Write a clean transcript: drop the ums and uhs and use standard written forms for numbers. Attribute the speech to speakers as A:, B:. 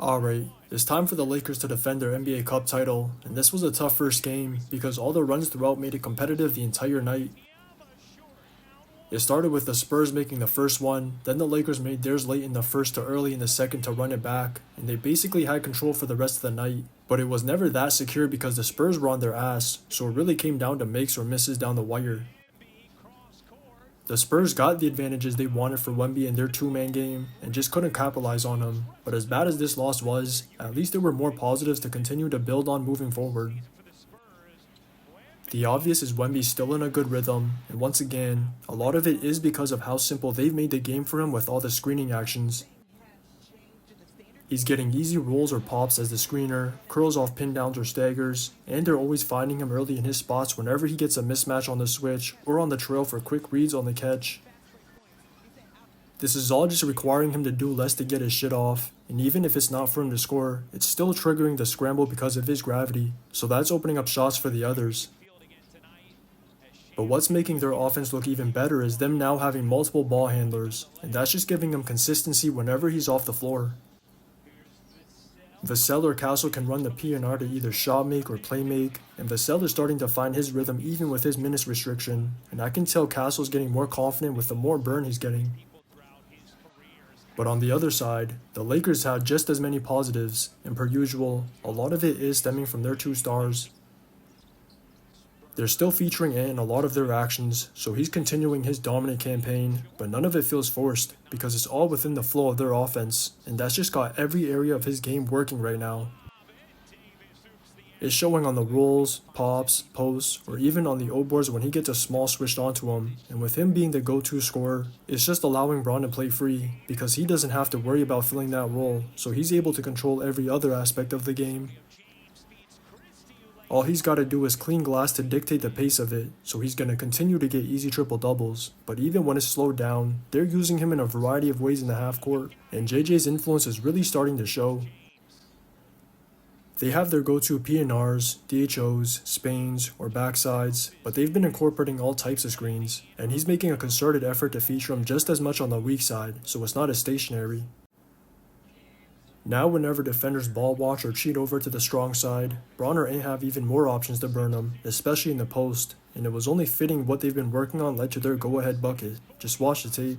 A: Alright, it's time for the Lakers to defend their NBA Cup title, and this was a tough first game because all the runs throughout made it competitive the entire night. It started with the Spurs making the first one, then the Lakers made theirs late in the first to early in the second to run it back, and they basically had control for the rest of the night. But it was never that secure because the Spurs were on their ass, so it really came down to makes or misses down the wire. The Spurs got the advantages they wanted for Wemby in their two-man game and just couldn't capitalize on them, but as bad as this loss was, at least there were more positives to continue to build on moving forward. The obvious is Wemby's still in a good rhythm, and once again, a lot of it is because of how simple they've made the game for him with all the screening actions. He's getting easy rolls or pops as the screener, curls off pin downs or staggers, and they're always finding him early in his spots whenever he gets a mismatch on the switch or on the trail for quick reads on the catch. This is all just requiring him to do less to get his shit off, and even if it's not for him to score, it's still triggering the scramble because of his gravity, so that's opening up shots for the others. But what's making their offense look even better is them now having multiple ball handlers, and that's just giving him consistency whenever he's off the floor. Vassell or Castle can run the P&R to either shot make or play make, and Vassell is starting to find his rhythm even with his minutes restriction, and I can tell Castle's getting more confident with the more burn he's getting. But on the other side, the Lakers had just as many positives, and per usual, a lot of it is stemming from their two stars. They're still featuring Ant in a lot of their actions, so he's continuing his dominant campaign, but none of it feels forced because it's all within the flow of their offense, and that's just got every area of his game working right now. It's showing on the rolls, pops, posts, or even on the O-boards when he gets a small switched onto him, and with him being the go-to scorer, it's just allowing Bron to play free because he doesn't have to worry about filling that role, so he's able to control every other aspect of the game. All he's got to do is clean glass to dictate the pace of it, so he's going to continue to get easy triple-doubles, but even when it's slowed down, they're using him in a variety of ways in the half-court, and JJ's influence is really starting to show. They have their go-to P&Rs, DHOs, Spains, or backsides, but they've been incorporating all types of screens, and he's making a concerted effort to feature him just as much on the weak side, so it's not as stationary. Now whenever defenders ball watch or cheat over to the strong side, Bron or Ant have even more options to burn them, especially in the post, and it was only fitting what they've been working on led to their go-ahead bucket. Just watch the tape.